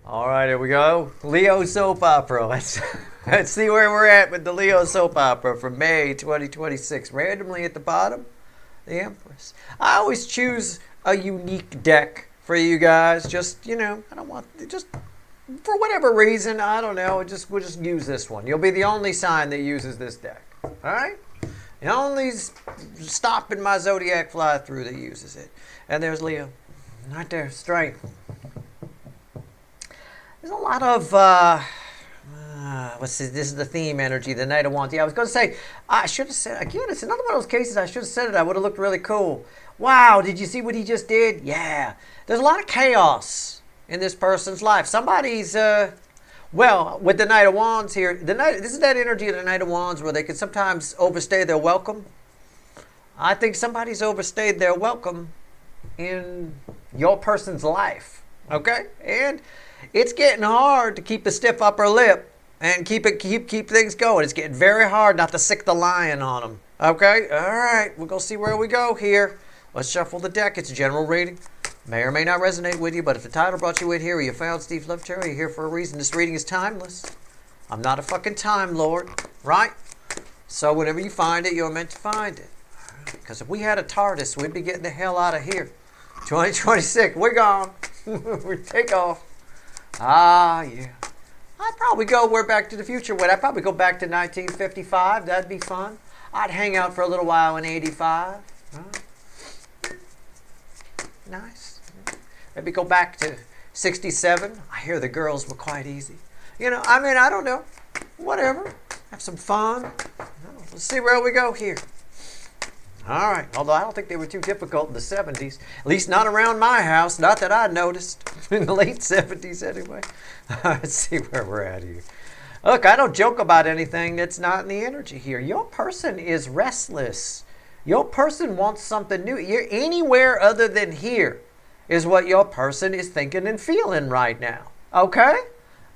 All right, here we go. Leo soap opera. Let's see where we're at with the Leo soap opera for May 2026. Randomly at the bottom, the Empress. I always choose a unique deck for you guys. Just I don't want just for whatever reason. I don't know. We'll just use this one. You'll be the only sign that uses this deck. All right. The only stop in my zodiac fly through that uses it. And there's Leo, right there. Strength. There's a lot of, this is the theme energy, the Knight of Wands. Yeah, I was going to say, I should have said, again, it's another one of those cases I should have said it. I would have looked really cool. Wow, did you see what he just did? Yeah. There's a lot of chaos in this person's life. Somebody's, with the Knight of Wands here, this is that energy of the Knight of Wands where they can sometimes overstay their welcome. I think somebody's overstayed their welcome in your person's life. Okay? And it's getting hard to keep a stiff upper lip and keep things going. It's getting very hard not to sick the lion on them. Okay? All right. We're going to see where we go here. Let's shuffle the deck. It's a general reading. May or may not resonate with you, but if the title brought you in here or you found Steve Lovecherry, you're here for a reason. This reading is timeless. I'm not a fucking time lord, right? So whenever you find it, you're meant to find it. Because if we had a TARDIS, we'd be getting the hell out of here. 2026, we're gone. We take off. Ah, yeah. I'd probably go where Back to the Future went. I'd probably go back to 1955. That'd be fun. I'd hang out for a little while in 85. Nice. Maybe go back to 67. I hear the girls were quite easy. I don't know. Whatever. Have some fun. Let's see where we go here. All right. Although I don't think they were too difficult in the 70s. At least not around my house. Not that I noticed. In the late 70s anyway. Let's see where we're at here. Look, I don't joke about anything that's not in the energy here. Your person is restless. Your person wants something new. You're anywhere other than here is what your person is thinking and feeling right now. Okay?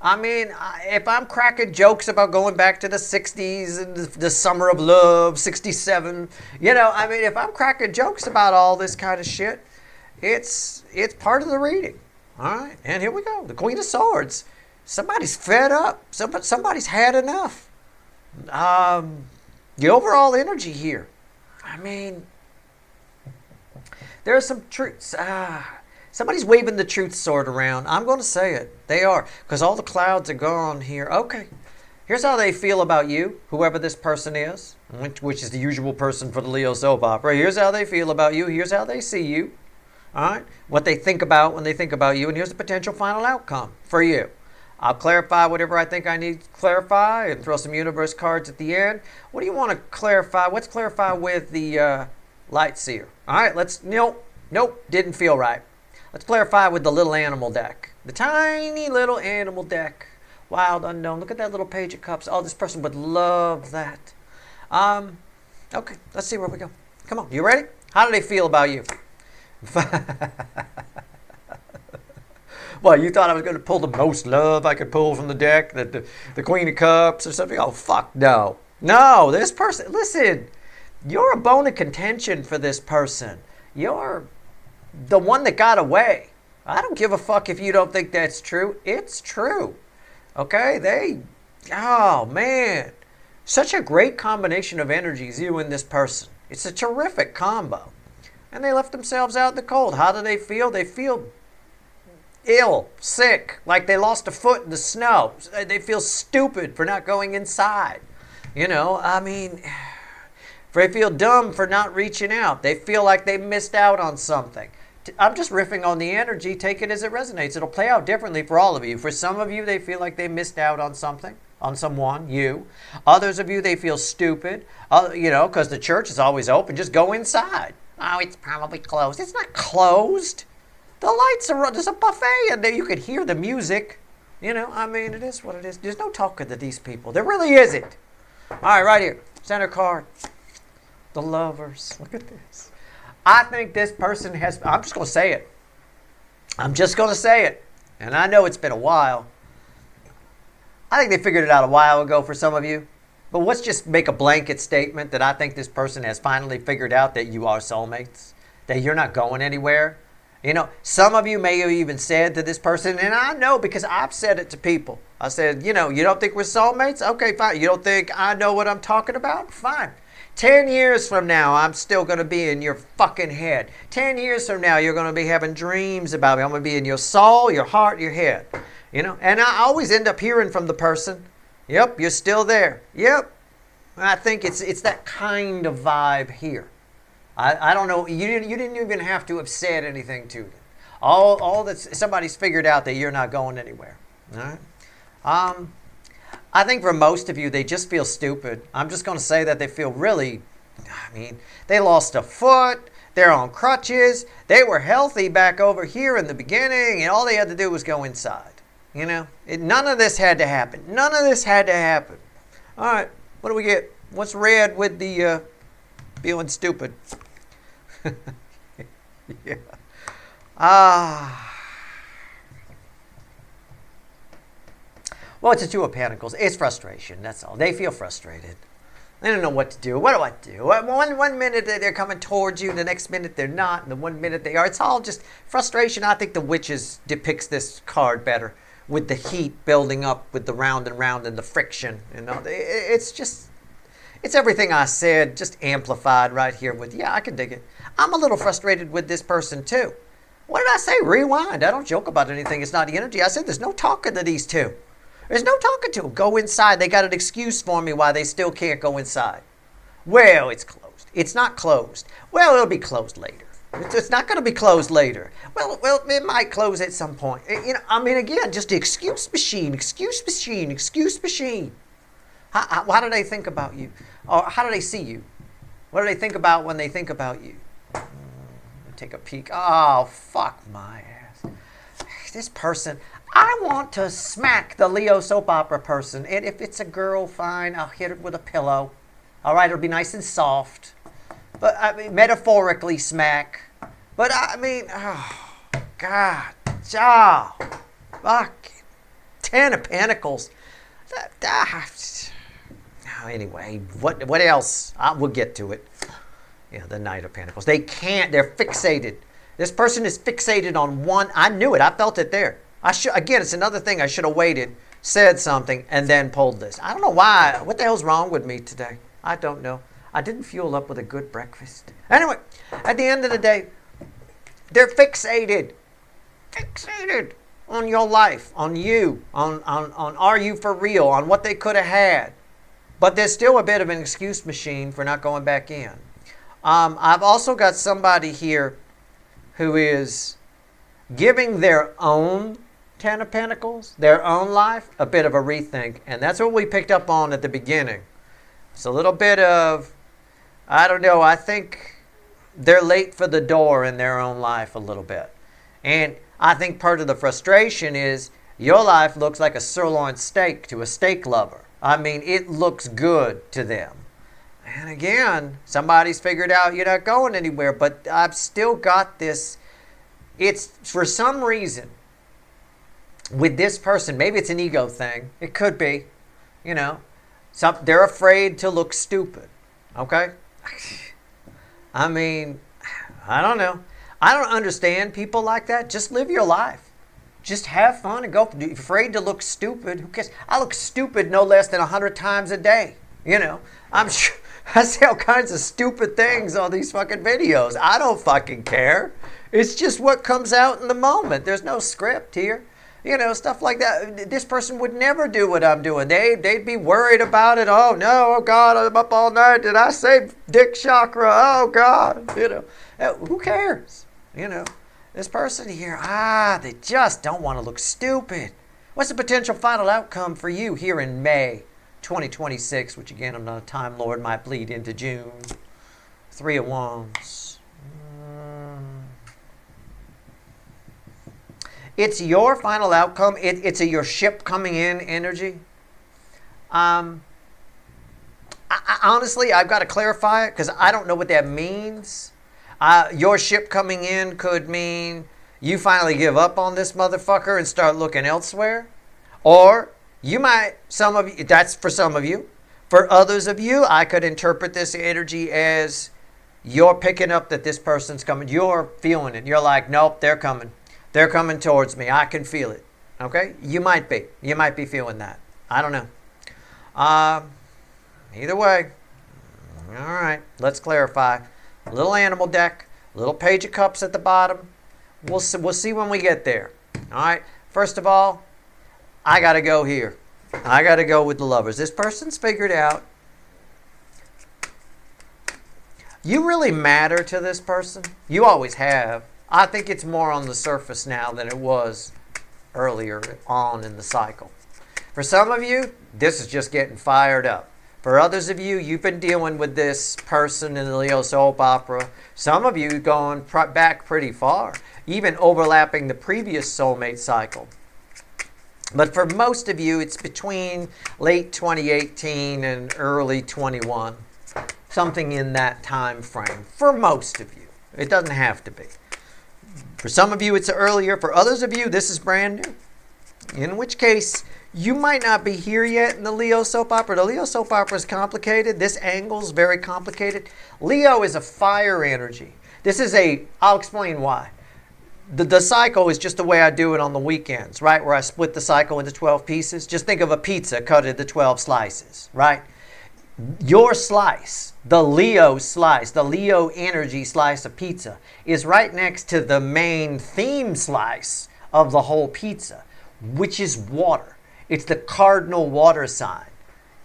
I mean, if I'm cracking jokes about going back to the 60s and the summer of love, 67, if I'm cracking jokes about all this kind of shit, it's part of the reading. All right? And here we go. The Queen of Swords. Somebody's fed up. Somebody's had enough. The overall energy here. I mean, there are some truths. Somebody's waving the truth sword around. I'm going to say it. They are. Because all the clouds are gone here. Okay. Here's how they feel about you, whoever this person is, which is the usual person for the Leo soap opera. Here's how they feel about you. Here's how they see you. All right? What they think about when they think about you. And here's the potential final outcome for you. I'll clarify whatever I think I need to clarify and throw some universe cards at the end. What do you want to clarify? Let's clarify with the light seer. All right, nope, didn't feel right. Let's clarify with the little animal deck. The tiny little animal deck. Wild unknown. Look at that little page of cups. Oh, this person would love that. Okay, let's see where we go. Come on, you ready? How do they feel about you? Well, you thought I was going to pull the most love I could pull from the deck, the Queen of Cups or something? Oh, fuck no. No, this person, listen, you're a bone of contention for this person. You're the one that got away. I don't give a fuck if you don't think that's true. It's true. Okay? Oh, man. Such a great combination of energies, you and this person. It's a terrific combo. And they left themselves out in the cold. How do they feel? They feel ill, sick, like they lost a foot in the snow. They feel stupid for not going inside. They feel dumb for not reaching out. They feel like they missed out on something. I'm just riffing on the energy. Take it as it resonates. It'll play out differently for all of you. For some of you, they feel like they missed out on something, on someone, you. Others of you, they feel stupid, because the church is always open. Just go inside. Oh, it's probably closed. It's not closed. The lights are on. There's a buffet in there. You could hear the music. It is what it is. There's no talking to these people. There really isn't. All right here. Center card. The Lovers. Look at this. I think this person has... I'm just going to say it. I'm just going to say it. And I know it's been a while. I think they figured it out a while ago for some of you. But let's just make a blanket statement that I think this person has finally figured out that you are soulmates. That you're not going anywhere. You know, some of you may have even said to this person, and I know because I've said it to people. I said, you know, you don't think we're soulmates? Okay, fine. You don't think I know what I'm talking about? Fine. 10 years from now, I'm still going to be in your fucking head. 10 years from now, you're going to be having dreams about me. I'm going to be in your soul, your heart, your head. You know, and I always end up hearing from the person, yep, you're still there. Yep. I think it's that kind of vibe here. I don't know. You didn't even have to have said anything to them. All that somebody's figured out that you're not going anywhere. All right. I think for most of you, they just feel stupid. I'm just going to say that they feel really, I mean, they lost a foot. They're on crutches. They were healthy back over here in the beginning, and all they had to do was go inside. You know, none of this had to happen. None of this had to happen. All right, what do we get? What's red with the feeling stupid? Yeah. Well, it's a Two of Pentacles. It's frustration. That's all. They feel frustrated. They don't know what to do. What do I do? One minute they're coming towards you, the next minute they're not, and the one minute they are. It's all just frustration. I think the Witches depicts this card better with the heat building up with the round and round and the friction. You know, it's everything I said, just amplified right here with, yeah, I can dig it. I'm a little frustrated with this person too. What did I say? Rewind. I don't joke about anything. It's not the energy. I said there's no talking to these two. There's no talking to them. Go inside. They got an excuse for me why they still can't go inside. Well, it's closed. It's not closed. Well, it'll be closed later. It's not going to be closed later. Well, it might close at some point. You know, I mean, again, just the excuse machine, excuse machine, excuse machine. How do they think about you? Or how do they see you? What do they think about when they think about you? Take a peek. Oh, fuck my ass. This person, I want to smack the Leo soap opera person. And if it's a girl, fine, I'll hit it with a pillow. All right, it'll be nice and soft. But, I mean, metaphorically smack. But, I mean, oh, God. Oh, fuck. 10 of Pentacles. Anyway, what else? We'll get to it. Yeah, the Knight of Pentacles. They can't. They're fixated. This person is fixated on one. I knew it. I felt it there. Again, it's another thing. I should have waited, said something, and then pulled this. I don't know why. What the hell's wrong with me today? I don't know. I didn't fuel up with a good breakfast. Anyway, at the end of the day, they're fixated. Fixated on your life, on you, on are you for real, on what they could have had. But there's still a bit of an excuse machine for not going back in. I've also got somebody here who is giving their own Ten of Pentacles, their own life, a bit of a rethink. And that's what we picked up on at the beginning. It's a little bit of, I don't know, I think they're late for the door in their own life a little bit. And I think part of the frustration is your life looks like a sirloin steak to a steak lover. I mean, it looks good to them. And again, somebody's figured out you're not going anywhere, but I've still got this. It's for some reason with this person, maybe it's an ego thing. It could be, you know, they're afraid to look stupid. Okay? I mean, I don't know. I don't understand people like that. Just live your life. Just have fun and go. If you're afraid to look stupid, who cares? I look stupid no less than 100 times a day. You know, I'm sure I say all kinds of stupid things on these fucking videos. I don't fucking care. It's just what comes out in the moment. There's no script here. You know, stuff like that. This person would never do what I'm doing. They'd be worried about it. Oh, no. Oh, God, I'm up all night. Did I say dick chakra? Oh, God. You know, who cares? You know, this person here, they just don't want to look stupid. What's the potential final outcome for you here in May 2026, which again, I'm not a Time Lord, might bleed into June. 3 of Wands. It's your final outcome. It's your ship coming in energy. Honestly, I've got to clarify it because I don't know what that means. Your ship coming in could mean you finally give up on this motherfucker and start looking elsewhere. Or you might, some of you, that's for some of you. For others of you, I could interpret this energy as You're picking up that this person's coming. You're feeling it. You're like, nope, they're coming. They're coming towards me. I can feel it. Okay? You might be. You might be feeling that. I don't know. Either way. All right. Let's clarify. Little animal deck. Little page of cups at the bottom. We'll see when we get there. All right. First of all, I got to go here. I got to go with the Lovers. This person's figured out. You really matter to this person. You always have. I think it's more on the surface now than it was earlier on in the cycle. For some of you, this is just getting fired up. For others of you, you've been dealing with this person in the Leo soap opera. Some of you going back pretty far, even overlapping the previous soulmate cycle. But for most of you, it's between late 2018 and early 21. Something in that time frame. For most of you. It doesn't have to be. For some of you, it's earlier. For others of you, this is brand new. In which case, you might not be here yet in the Leo soap opera. The Leo soap opera is complicated. This angle is very complicated. Leo is a fire energy. This is I'll explain why. The cycle is just the way I do it on the weekends, right? Where I split the cycle into 12 pieces. Just think of a pizza cut into 12 slices, right? Your slice, the Leo slice, the Leo energy slice of pizza is right next to the main theme slice of the whole pizza, which is water. It's the cardinal water sign.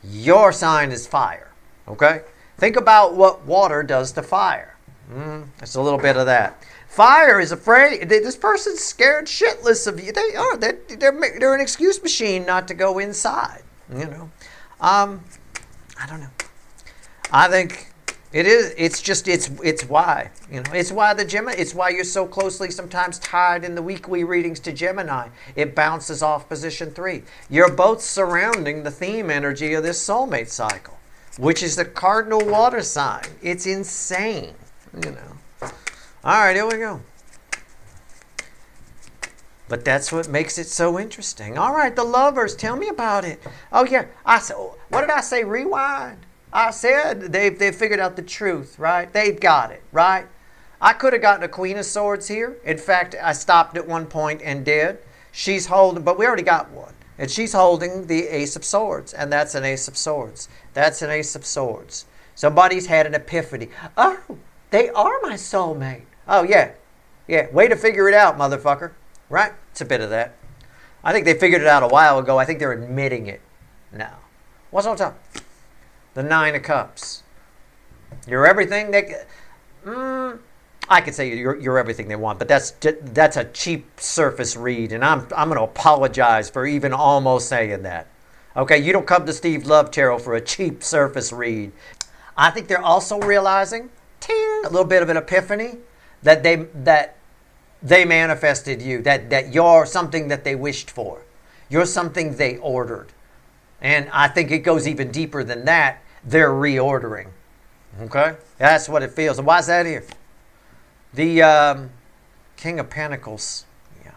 Your sign is fire, okay? Think about what water does to fire. It's a little bit of that. Fire is afraid. This person's scared shitless of you. They are. They're an excuse machine not to go inside, you know. I don't know. I think it is. It's why. You know. It's why the Gemini. It's why you're so closely sometimes tied in the weekly readings to Gemini. It bounces off position 3. You're both surrounding the theme energy of this soulmate cycle, which is the cardinal water sign. It's insane. You know. All right, here we go. But that's what makes it so interesting. All right, the Lovers, tell me about it. Oh, yeah. What did I say? Rewind. I said they've figured out the truth, right? They've got it, right? I could have gotten a Queen of Swords here. In fact, I stopped at one point and did. She's holding, but we already got one. And she's holding the Ace of Swords, and that's an Ace of Swords. That's an Ace of Swords. Somebody's had an epiphany. Oh, they are my soulmate. Oh, yeah. Yeah, way to figure it out, motherfucker. Right? It's a bit of that. I think they figured it out a while ago. I think they're admitting it now. What's on top? The 9 of Cups. You're everything they... I could say you're everything they want, but that's a cheap surface read, and I'm going to apologize for even almost saying that. Okay, you don't come to Steve Love Tarot for a cheap surface read. I think they're also realizing, ting, a little bit of an epiphany, that they manifested you, that you're something that they wished for. You're something they ordered. And I think it goes even deeper than that. They're reordering. Okay? That's what it feels. And why is that here? The King of Pentacles. Yeah.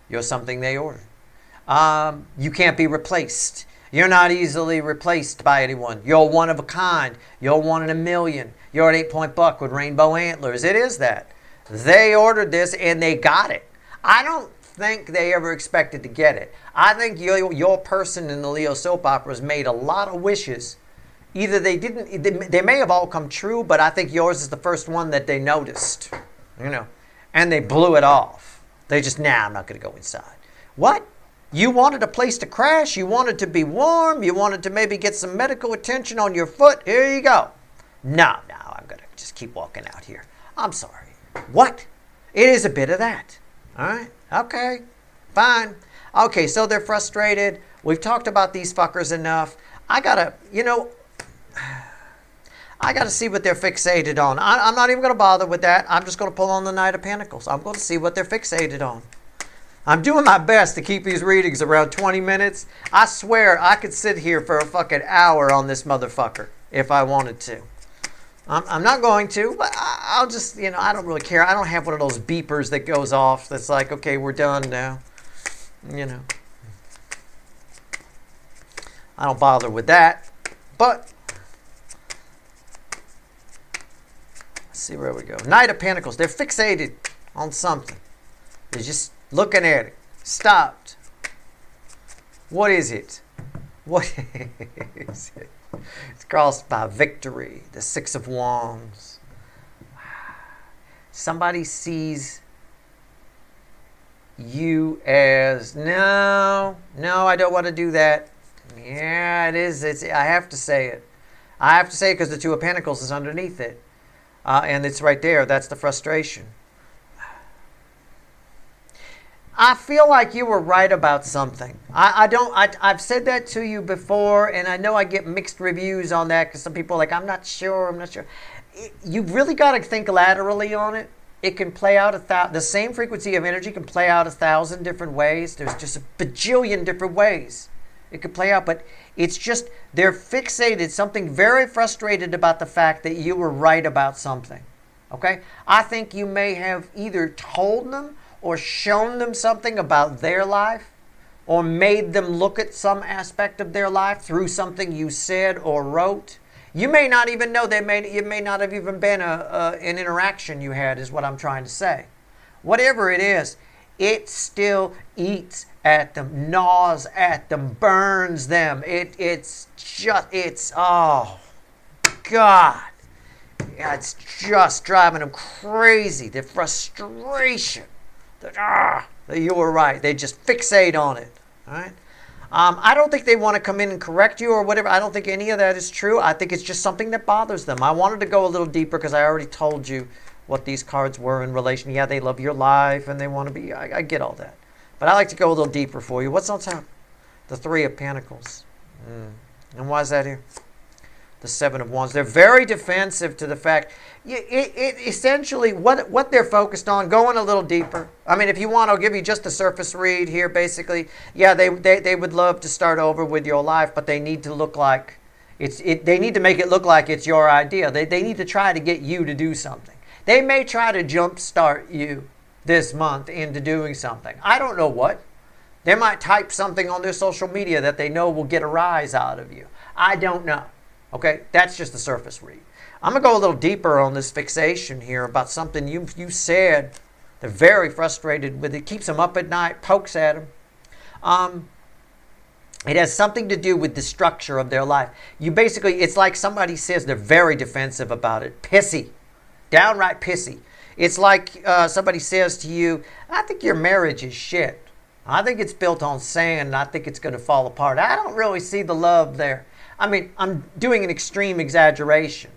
You're something they ordered. You can't be replaced. You're not easily replaced by anyone. You're one of a kind. You're one in a million. You're an 8-point buck with rainbow antlers. It is that. They ordered this and they got it. I don't think they ever expected to get it. I think your person in the Leo soap operas made a lot of wishes. Either they didn't, they may have all come true, but I think yours is the first one that they noticed, you know, and they blew it off. They just, I'm not going to go inside. What? You wanted a place to crash. You wanted to be warm. You wanted to maybe get some medical attention on your foot. Here you go. No, I'm going to just keep walking out here. I'm sorry. What? It is a bit of that. All right. Okay. Fine. Okay, so they're frustrated. We've talked about these fuckers enough. I got to see what they're fixated on. I'm not even going to bother with that. I'm just going to pull on the Knight of Pentacles. I'm going to see what they're fixated on. I'm doing my best to keep these readings around 20 minutes. I swear I could sit here for a fucking hour on this motherfucker if I wanted to. I'm not going to, but I'll just, I don't really care. I don't have one of those beepers that goes off that's like, okay, we're done now. I don't bother with that. But see where we go. Knight of Pentacles. They're fixated on something. They're just looking at it. Stopped. What is it? What is it? It's crossed by victory. The Six of Wands. Somebody sees you as, no, I don't want to do that. Yeah, it is. I have to say it. I have to say it because the Two of Pentacles is underneath it. And it's right there. That's the frustration. I feel like you were right about something. I've said that to you before, and I know I get mixed reviews on that because some people are like, I'm not sure. You've really got to think laterally on it. It can play out the same frequency of energy can play out 1,000 different ways. There's just a bajillion different ways it could play out, but it's just they're fixated, something very frustrated about the fact that you were right about something. Okay? I think you may have either told them or shown them something about their life or made them look at some aspect of their life through something you said or wrote. You may not even know. It may not have even been an interaction you had, is what I'm trying to say. Whatever it is, it still eats at them, gnaws at them, burns them. Oh, God. Yeah, it's just driving them crazy. The frustration that you were right. They just fixate on it. All right. I don't think they want to come in and correct you or whatever. I don't think any of that is true. I think it's just something that bothers them. I wanted to go a little deeper because I already told you what these cards were in relation. Yeah, they love your life and they want to be. I get all that. But I like to go a little deeper for you. What's on top? The Three of Pentacles. And why is that here? The Seven of Wands. They're very defensive to the fact. Essentially, what they're focused on, going a little deeper. I mean, if you want, I'll give you just a surface read here, basically. Yeah, they would love to start over with your life, but they need to look like they need to make it look like it's your idea. They need to try to get you to do something. They may try to jumpstart you this month into doing something. I don't know what. They might type something on their social media that they know will get a rise out of you. I don't know. Okay, that's just the surface read. I'm going to go a little deeper on this fixation here about something you said. They're very frustrated with it. Keeps them up at night, pokes at them. It has something to do with the structure of their life. It's like somebody says they're very defensive about it. Pissy. Downright pissy. It's like somebody says to you, I think your marriage is shit. I think it's built on sand and I think it's going to fall apart. I don't really see the love there. I mean, I'm doing an extreme exaggeration,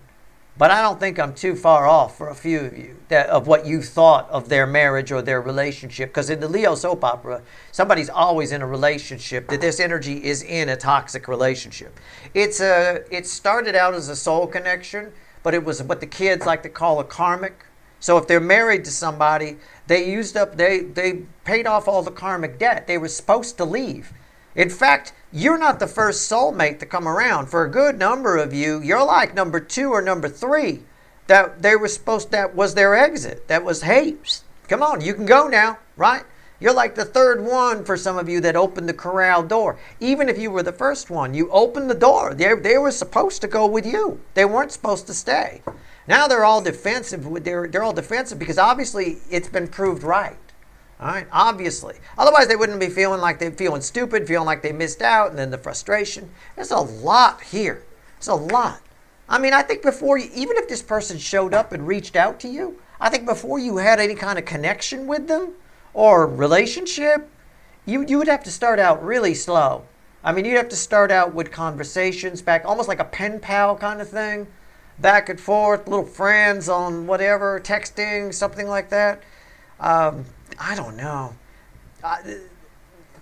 but I don't think I'm too far off for a few of you of what you thought of their marriage or their relationship. Because in the Leo soap opera, somebody's always in a relationship, that this energy is in a toxic relationship. It started out as a soul connection, but it was what the kids like to call a karmic. So if they're married to somebody, they paid off all the karmic debt. They were supposed to leave. In fact, you're not the first soulmate to come around. For a good number of you, you're like number 2 or number 3 that was their exit. That was, hey, come on, you can go now, right? You're like the third one for some of you that opened the corral door. Even if you were the first one, you opened the door. They were supposed to go with you. They weren't supposed to stay. Now they're all defensive. They're all defensive because obviously it's been proved right. All right, obviously. Otherwise, they wouldn't be feeling stupid, feeling like they missed out, and then the frustration. There's a lot here. There's a lot. I mean, I think even if this person showed up and reached out to you, I think before you had any kind of connection with them or relationship, you would have to start out really slow. I mean, you'd have to start out with conversations back, almost like a pen pal kind of thing, back and forth, little friends on whatever, texting, something like that. I don't know.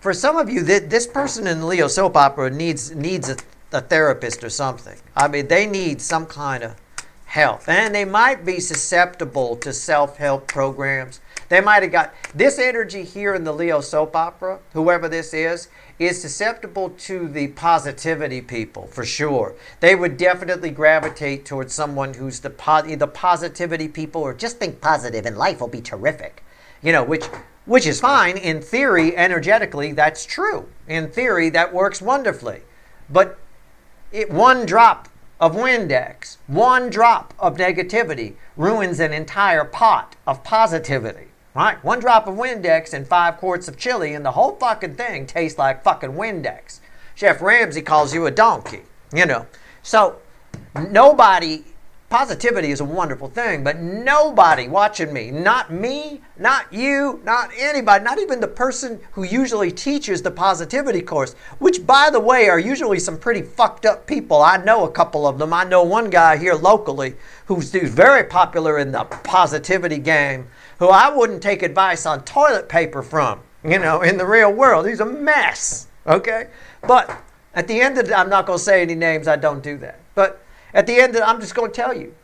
For some of you, this person in the Leo soap opera needs a therapist or something. I mean, they need some kind of help. And they might be susceptible to self-help programs. They might have got this energy here in the Leo soap opera, whoever this is susceptible to the positivity people, for sure. They would definitely gravitate towards someone who's the positivity people, or just think positive and life will be terrific. You know, which is fine. In theory, energetically, that's true. In theory, that works wonderfully. But one drop of Windex, one drop of negativity ruins an entire pot of positivity. Right? One drop of Windex and 5 quarts of chili, and the whole fucking thing tastes like fucking Windex. Chef Ramsay calls you a donkey, you know. So, nobody, positivity is a wonderful thing, but nobody watching me, not you, not anybody, not even the person who usually teaches the positivity course, which, by the way, are usually some pretty fucked up people. I know a couple of them. I know one guy here locally who's very popular in the positivity game, who I wouldn't take advice on toilet paper from, you know, in the real world. He's a mess, okay? But at the end of the day, I'm not going to say any names. I don't do that. But at the end of I'm just going to tell you,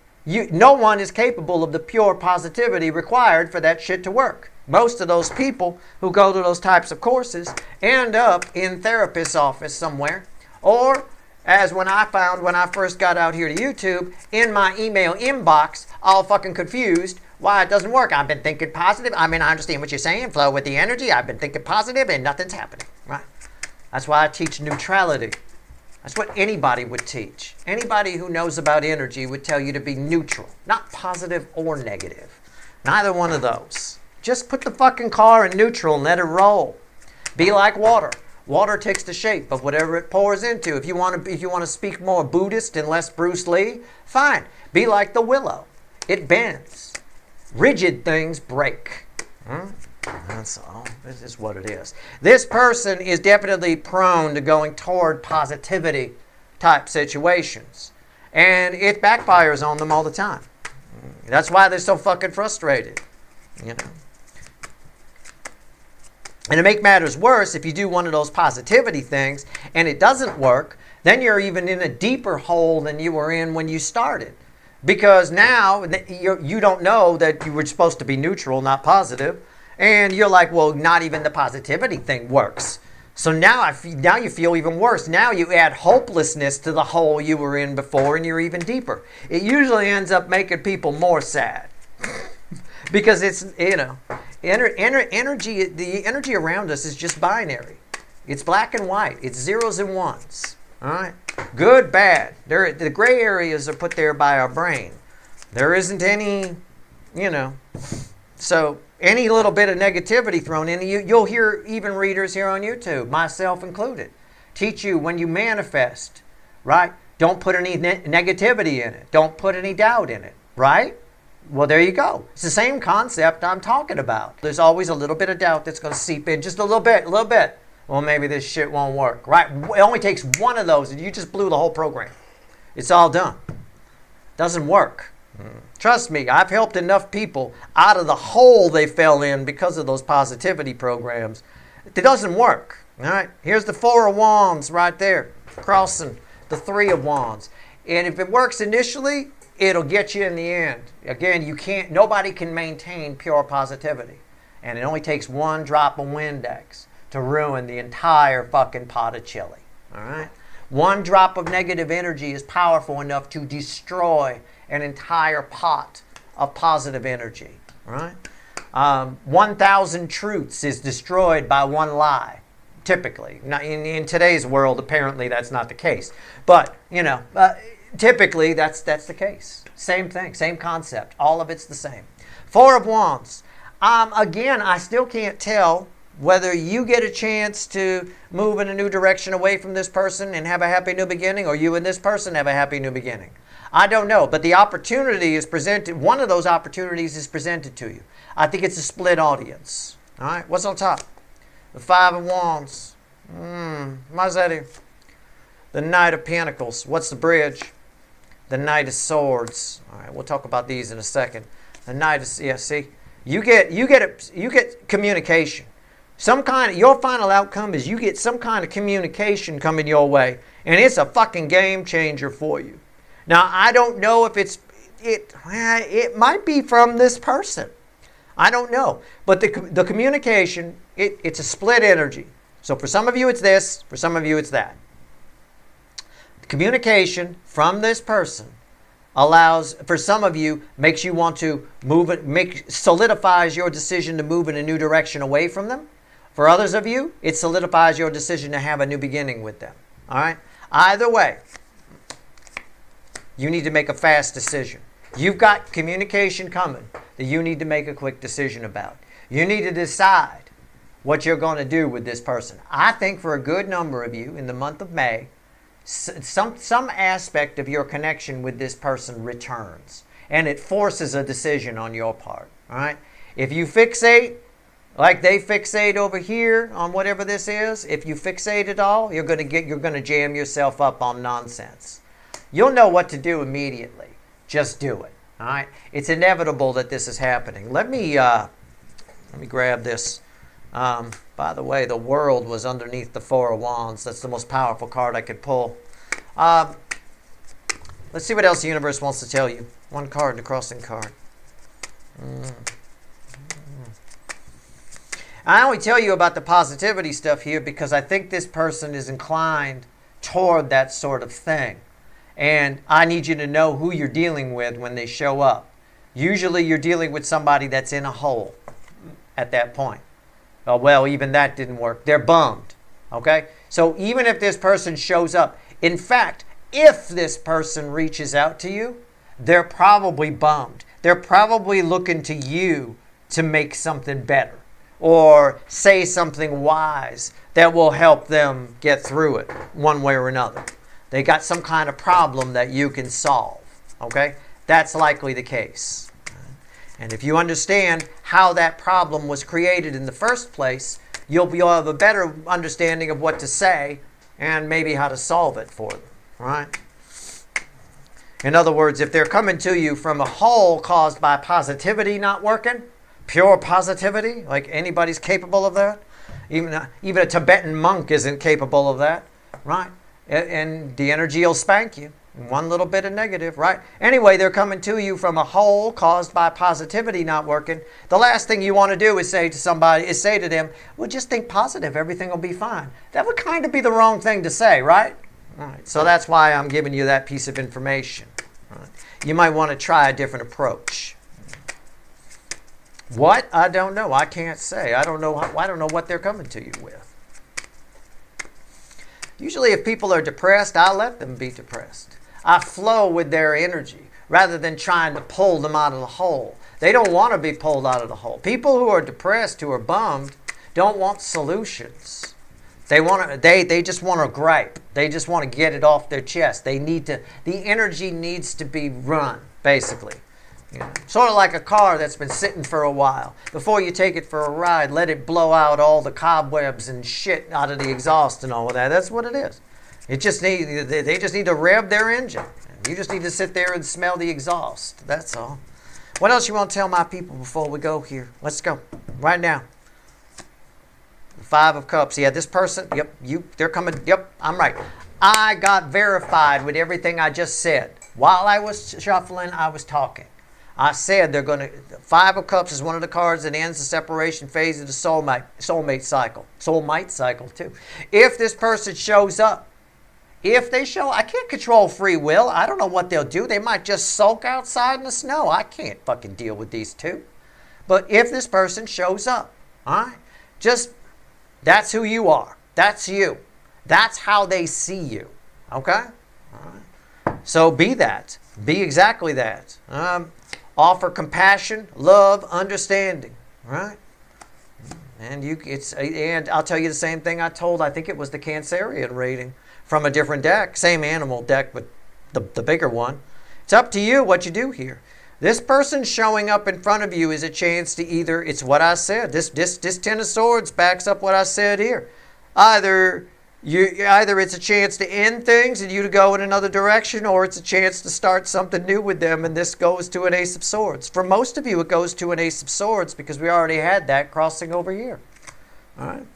no one is capable of the pure positivity required for that shit to work. Most of those people who go to those types of courses end up in therapist's office somewhere, or as when I found when I first got out here to YouTube, in my email inbox, all fucking confused why it doesn't work. I've been thinking positive. I mean, I understand what you're saying. Flow with the energy. I've been thinking positive and nothing's happening. Right? That's why I teach neutrality. That's what anybody would teach. Anybody who knows about energy would tell you to be neutral, not positive or negative. Neither one of those. Just put the fucking car in neutral and let it roll. Be like water. Water takes the shape of whatever it pours into. If you want to speak more Buddhist and less Bruce Lee, fine. Be like the willow. It bends. Rigid things break. That's all. This is what it is. This person is definitely prone to going toward positivity type situations. And it backfires on them all the time. That's why they're so fucking frustrated. You know. And to make matters worse, if you do one of those positivity things and it doesn't work, then you're even in a deeper hole than you were in when you started. Because now you don't know that you were supposed to be neutral, not positive. And you're like, well, not even the positivity thing works. So now you feel even worse. Now you add hopelessness to the hole you were in before, and you're even deeper. It usually ends up making people more sad. Because it's, you know, energy, the energy around us is just binary. It's black and white. It's zeros and ones. All right? Good, bad. The gray areas are put there by our brain. There isn't any, you know. So any little bit of negativity thrown in, you'll hear even readers here on YouTube, myself included, teach you when you manifest, right? Don't put any negativity in it. Don't put any doubt in it, right? Well, there you go. It's the same concept I'm talking about. There's always a little bit of doubt that's going to seep in, just a little bit. Well, maybe this shit won't work, right? It only takes one of those, and you just blew the whole program. It's all done. Doesn't work. Trust me, I've helped enough people out of the hole they fell in because of those positivity programs. It doesn't work. All right, here's the 4 of Wands right there, crossing the 3 of Wands. And if it works initially, it'll get you in the end. Again, nobody can maintain pure positivity. And it only takes one drop of Windex to ruin the entire fucking pot of chili. All right? One drop of negative energy is powerful enough to destroy an entire pot of positive energy. Right? 1,000 truths is destroyed by one lie. Typically. Now, in today's world, apparently that's not the case. But, you know, typically that's the case. Same thing, same concept. All of it's the same. 4 of Wands. Again, I still can't tell whether you get a chance to move in a new direction away from this person and have a happy new beginning, or you and this person have a happy new beginning. I don't know, but the opportunity is presented. One of those opportunities is presented to you. I think it's a split audience. All right, what's on top? The 5 of Wands. Why's that here? The Knight of Pentacles. What's the bridge? The Knight of Swords. All right, we'll talk about these in a second. The Knight of, yeah, see, you get communication. Your final outcome is you get some kind of communication coming your way, and it's a fucking game changer for you. Now, I don't know if it might be from this person. I don't know. But the communication, it's a split energy. So for some of you it's this, for some of you it's that. The communication from this person allows, for some of you, makes you want to move it, solidifies your decision to move in a new direction away from them. For others of you, it solidifies your decision to have a new beginning with them. All right? Either way, You need to make a fast decision. You've got communication coming that you need to make a quick decision about. You need to decide what you're going to do with this person. I think for a good number of you in the month of May, some aspect of your connection with this person returns, and it forces a decision on your part. All right? If you fixate, like they fixate over here on whatever this is, if you fixate it all, you're going to jam yourself up on nonsense. You'll know what to do immediately. Just do it. All right? It's inevitable that this is happening. Let me grab this. By the way, the world was underneath the Four of Wands. That's the most powerful card I could pull. Let's see what else the universe wants to tell you. One card, the crossing card. I only tell you about the positivity stuff here because I think this person is inclined toward that sort of thing. And I need you to know who you're dealing with when they show up. Usually you're dealing with somebody that's in a hole at that point. Oh, well, even that didn't work. They're bummed. Okay? So even if this person shows up, in fact, if this person reaches out to you, they're probably bummed. They're probably looking to you to make something better or say something wise that will help them get through it one way or another. They got some kind of problem that you can solve. Okay? That's likely the case. And if you understand how that problem was created in the first place, you'll have a better understanding of what to say and maybe how to solve it for them. Right? In other words, if they're coming to you from a hole caused by positivity not working, pure positivity, like anybody's capable of that, even a Tibetan monk isn't capable of that, right? And the energy will spank you. One little bit of negative, right? Anyway, they're coming to you from a hole caused by positivity not working. The last thing you want to do is say to them, well, just think positive. Everything will be fine. That would kind of be the wrong thing to say, right? All right. So that's why I'm giving you that piece of information. Right. You might want to try a different approach. What? I don't know. I can't say. I don't know what they're coming to you with. Usually if people are depressed, I let them be depressed. I flow with their energy rather than trying to pull them out of the hole. They don't want to be pulled out of the hole. People who are depressed, who are bummed, don't want solutions. They just want to gripe. They just want to get it off their chest. The energy needs to be run, basically. You know, sort of like a car that's been sitting for a while. Before you take it for a ride, let it blow out all the cobwebs and shit out of the exhaust and all of that. That's what it is. They just need to rev their engine. You just need to sit there and smell the exhaust. That's all. What else you want to tell my people before we go here? Let's go. Right now. Five of Cups. Yeah, this person, yep, they're coming. Yep, I'm right. I got verified with everything I just said. While I was shuffling, I was talking. I said they're going to... Five of Cups is one of the cards that ends the separation phase of the soulmate cycle. Soulmate cycle, too. If this person shows up, I can't control free will. I don't know what they'll do. They might just sulk outside in the snow. I can't fucking deal with these two. But if this person shows up, all right, that's who you are. That's you. That's how they see you. Okay? All right. So be that. Be exactly that. Offer compassion, love, understanding. Right? And I'll tell you the same thing I think it was the Cancerian reading from a different deck. Same animal deck, but the bigger one. It's up to you what you do here. This person showing up in front of you is a chance to it's what I said. This Ten of Swords backs up what I said here. Either it's a chance to end things and you to go in another direction, or it's a chance to start something new with them, and this goes to an Ace of Swords. For most of you, it goes to an Ace of Swords because we already had that crossing over here. All right?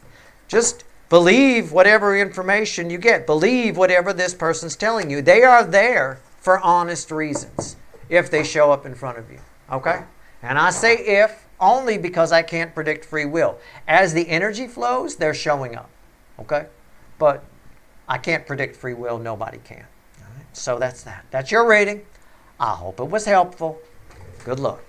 Just believe whatever information you get. Believe whatever this person's telling you. They are there for honest reasons if they show up in front of you. Okay? And I say if only because I can't predict free will. As the energy flows, they're showing up. Okay? But I can't predict free will. Nobody can. All right? So that's that. That's your reading. I hope it was helpful. Good luck.